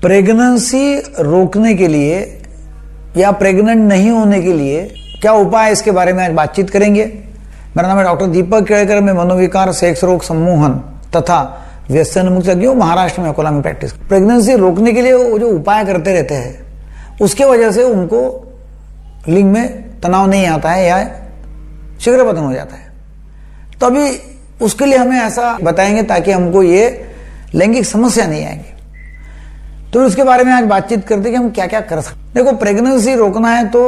Pregnancy रोकने के लिए या प्रेग्नेंट नहीं होने के लिए क्या उपाय है, इसके बारे में आज बातचीत करेंगे। मेरा नाम है डॉक्टर दीपक केड़कर। मैं मनोविकार, सेक्स रोग सम्मोहन तथा व्यसन मुक्त महाराष्ट्र में अकोला में प्रैक्टिस। प्रेगनेंसी रोकने के लिए वो जो उपाय करते रहते हैं उसके वजह से उनको लिंग में तनाव नहीं आता है या शीघ्र पतन हो जाता है। तो अभी उसके लिए हमें ऐसा बताएंगे ताकि हमको ये लैंगिक समस्या नहीं आएगी। तो उसके बारे में आज बातचीत करते हैं कि हम क्या क्या कर सकते। देखो, प्रेगनेंसी रोकना है तो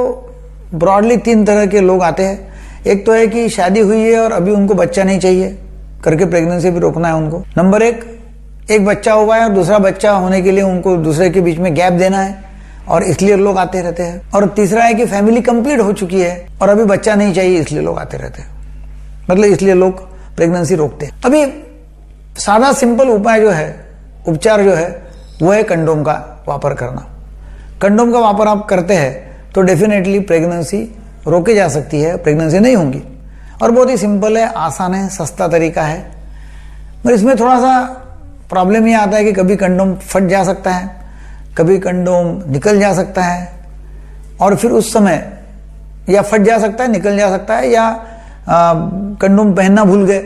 ब्रॉडली 3 तरह के लोग आते हैं। एक तो है कि शादी हुई है और अभी उनको बच्चा नहीं चाहिए करके प्रेगनेंसी भी रोकना है उनको। नंबर एक बच्चा हुआ है और दूसरा बच्चा होने के लिए उनको दूसरे के बीच में गैप देना है और इसलिए लोग आते रहते हैं। और तीसरा है कि फैमिली कंप्लीट हो चुकी है और अभी बच्चा नहीं चाहिए इसलिए लोग आते रहते हैं, मतलब इसलिए लोग प्रेगनेंसी रोकते हैं। अभी सादा सिंपल उपाय जो है, उपचार जो है, वो है कंडोम का वापर करना। कंडोम का वापर आप करते हैं तो डेफिनेटली प्रेगनेंसी रोकी जा सकती है, प्रेगनेंसी नहीं होंगी। और बहुत ही सिंपल है, आसान है, सस्ता तरीका है। पर इसमें थोड़ा सा प्रॉब्लम ये आता है कि कभी कंडोम फट जा सकता है, कभी कंडोम निकल जा सकता है और फिर उस समय या फट जा सकता है, निकल जा सकता है, या कंडोम पहनना भूल गए,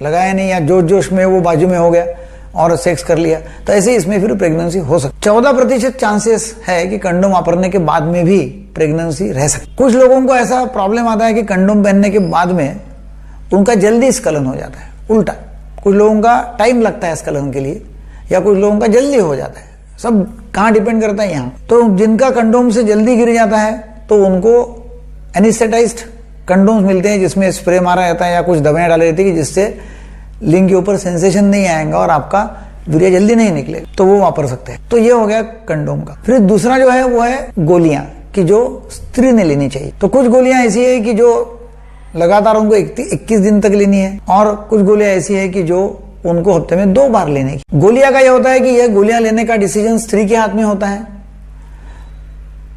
लगाया नहीं, या जोश में वो बाजू में हो गया और सेक्स कर लिया, तो ऐसे इसमें फिर प्रेगनेंसी हो सकती है। 14% चांसेस है कि कंडोम वापरने के बाद में भी प्रेगनेंसी रह सकती है। कुछ लोगों को ऐसा प्रॉब्लम आता है कि कंडोम पहनने के बाद में उनका जल्दी स्खलन हो जाता है, उल्टा। कुछ लोगों का टाइम लगता है स्खलन के लिए, या कुछ लोगों का जल्दी हो जाता है। सब कहाँ डिपेंड करता है यहाँ। तो जिनका कंडोम से जल्दी गिर जाता है तो उनको एनेस्थेटाइज्ड कंडोम्स मिलते हैं जिसमें स्प्रे मारा रहता है या कुछ दवाएं डाली रहती है जिससे लिंग के ऊपर सेंसेशन नहीं आएगा और आपका वीर्य जल्दी नहीं निकलेगा, तो वो वापर सकते हैं। तो ये हो गया कंडोम का। फिर दूसरा जो है वो है गोलियां कि जो स्त्री ने लेनी चाहिए। तो कुछ गोलियां ऐसी है कि जो लगातार उनको 21 दिन तक लेनी है, और कुछ गोलियां ऐसी है कि जो उनको हफ्ते में 2 बार लेने की। गोलियां का यह होता है कि यह गोलियां लेने का डिसीजन स्त्री के हाथ में होता है।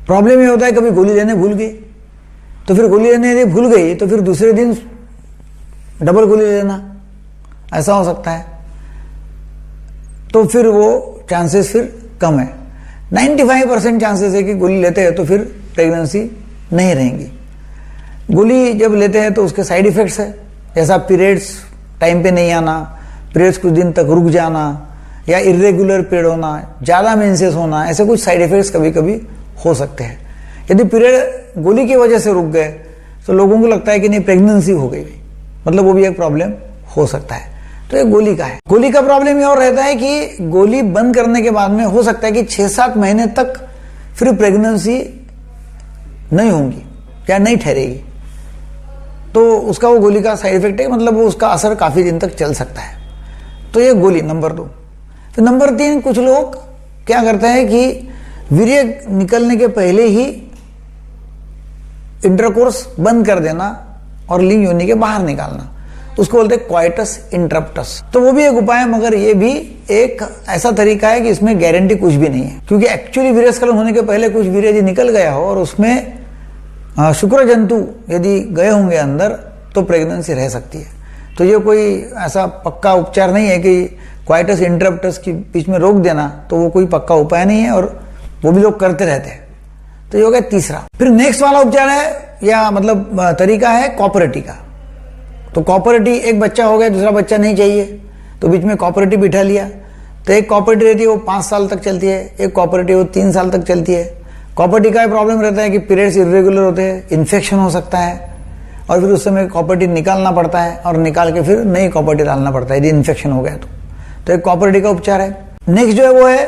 प्रॉब्लम ये होता है कभी गोली लेने भूल गई, तो फिर गोली लेने भूल गई तो फिर दूसरे दिन डबल गोली लेना, ऐसा हो सकता है। तो फिर वो चांसेस फिर कम है। 95% चांसेस है कि गोली लेते हैं तो फिर प्रेगनेंसी नहीं रहेंगी। गोली जब लेते हैं तो उसके साइड इफेक्ट्स है, जैसा पीरियड्स टाइम पे नहीं आना, पीरियड्स कुछ दिन तक रुक जाना, या इर्रेगुलर पीरियड होना, ज़्यादा मेंसेस होना, ऐसे कुछ साइड इफेक्ट्स कभी कभी हो सकते हैं। यदि पीरियड गोली की वजह से रुक गए तो लोगों को लगता है कि नहीं प्रेगनेंसी हो गई, मतलब वो भी एक प्रॉब्लम हो सकता है। तो ये गोली का है। गोली का प्रॉब्लम ये और रहता है कि गोली बंद करने के बाद में हो सकता है कि 6-7 महीने तक फिर प्रेगनेंसी नहीं होंगी या नहीं ठहरेगी। तो उसका वो गोली का साइड इफेक्ट है, मतलब वो उसका असर काफी दिन तक चल सकता है। तो ये गोली नंबर 2। तो नंबर 3, कुछ लोग क्या करते हैं कि वीर्य निकलने के पहले ही इंटरकोर्स बंद कर देना और लिंग योनि के बाहर निकालना, उसको बोलते हैं क्वाइटस इंटरप्टस। तो वो भी एक उपाय है, मगर ये भी एक ऐसा तरीका है कि इसमें गारंटी कुछ भी नहीं है, क्योंकि एक्चुअली वीर्यस्खलन होने के पहले कुछ वीर्य यदि निकल गया हो और उसमें शुक्र जंतु यदि गए होंगे अंदर तो प्रेगनेंसी रह सकती है। तो ये कोई ऐसा पक्का उपचार नहीं है कि क्वाइटस इंटरप्टस के बीच में रोक देना, तो वो कोई पक्का उपाय नहीं है और वो भी लोग करते रहते हैं। तो ये हो गया तीसरा। फिर नेक्स्ट वाला उपचार है या मतलब तरीका है कॉपरेटी का। तो कॉपरेटी, एक बच्चा हो गया, दूसरा बच्चा नहीं चाहिए, तो बीच में कॉपरेटी बिठा लिया। तो एक कॉपरेटी रहती है वो 5 साल तक चलती है, एक कॉपरेटी वो 3 साल तक चलती है। कॉपरेटी का प्रॉब्लम रहता है कि पीरियड्स इरेगुलर होते हैं, इन्फेक्शन हो सकता है और फिर उस समय कॉपरेटी निकालना पड़ता है और निकाल के फिर नई कॉपरेटी डालना पड़ता है यदि इन्फेक्शन हो गया तो एक कॉपरेटी का उपचार है। नेक्स्ट जो है वो है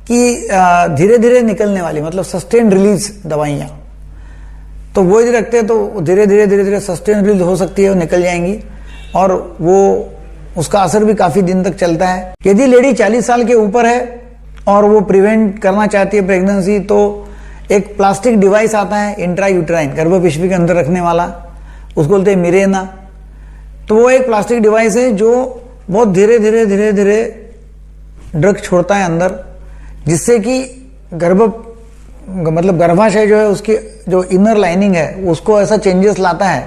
कि धीरे धीरे निकलने वाली, मतलब सस्टेन रिलीज दवाइयाँ। तो वो यदि रखते हैं तो धीरे धीरे सस्टेन रिलीज हो सकती है, वो निकल जाएंगी और वो उसका असर भी काफी दिन तक चलता है। यदि लेडी 40 साल के ऊपर है और वो प्रिवेंट करना चाहती है प्रेगनेंसी, तो एक प्लास्टिक डिवाइस आता है इंट्रायूट्राइन, गर्भपिशवी के अंदर रखने वाला, उसको बोलते हैं मिरेना। तो वो एक प्लास्टिक डिवाइस है जो बहुत धीरे धीरे ड्रग छोड़ता है अंदर, जिससे कि गर्भाशय जो है उसकी जो इनर लाइनिंग है उसको ऐसा चेंजेस लाता है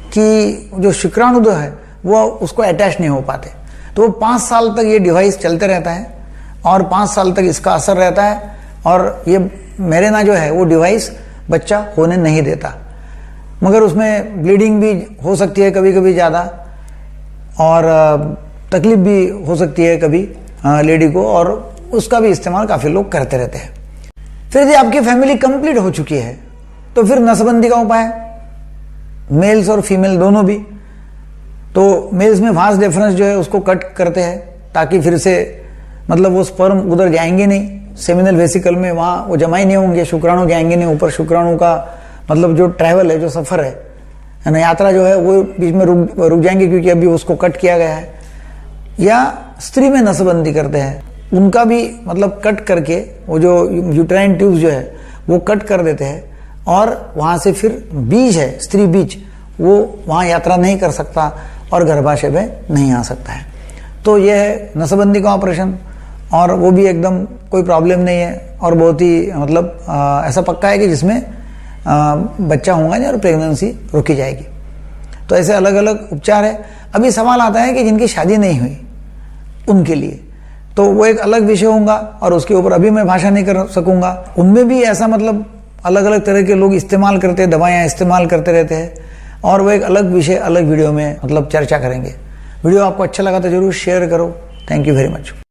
कि जो शुक्राणु जो है वो उसको अटैच नहीं हो पाते। तो वो 5 साल तक ये डिवाइस चलते रहता है और 5 साल तक इसका असर रहता है और ये मेरेना जो है वो डिवाइस बच्चा होने नहीं देता। मगर उसमें ब्लीडिंग भी हो सकती है कभी कभी ज़्यादा, और तकलीफ भी हो सकती है कभी लेडी को, और उसका भी इस्तेमाल काफ़ी लोग करते रहते हैं। फिर यदि आपकी फैमिली कंप्लीट हो चुकी है तो फिर नसबंदी का उपाय, मेल्स और फीमेल दोनों भी। तो मेल्स में वास डिफरेंस जो है उसको कट करते हैं ताकि फिर से मतलब वो स्पर्म उधर जाएंगे नहीं, सेमिनल वेसिकल में वहाँ वो जमा ही नहीं होंगे, शुक्राणु जाएंगे नहीं ऊपर। शुक्राणु का मतलब जो ट्रैवल है, जो सफ़र है ना, यात्रा जो है वो बीच में रुक जाएंगे क्योंकि अभी उसको कट किया गया है। या स्त्री में नसबंदी करते हैं, उनका भी मतलब कट करके वो जो यूट्राइन ट्यूब्स जो है वो कट कर देते हैं और वहाँ से फिर बीज है, स्त्री बीज, वो वहाँ यात्रा नहीं कर सकता और गर्भाशय में नहीं आ सकता है। तो ये है नसबंदी का ऑपरेशन, और वो भी एकदम कोई प्रॉब्लम नहीं है और बहुत ही मतलब ऐसा पक्का है कि जिसमें बच्चा होगा नहीं और प्रेगनेंसी रोकी जाएगी। तो ऐसे अलग अलग उपचार है। अभी सवाल आता है कि जिनकी शादी नहीं हुई उनके लिए, तो वो एक अलग विषय होगा और उसके ऊपर अभी मैं भाषा नहीं कर सकूंगा। उनमें भी ऐसा मतलब अलग अलग तरह के लोग इस्तेमाल करते हैं, दवाएं इस्तेमाल करते रहते हैं, और वो एक अलग विषय अलग वीडियो में मतलब चर्चा करेंगे। वीडियो आपको अच्छा लगा तो जरूर शेयर करो। Thank you very much.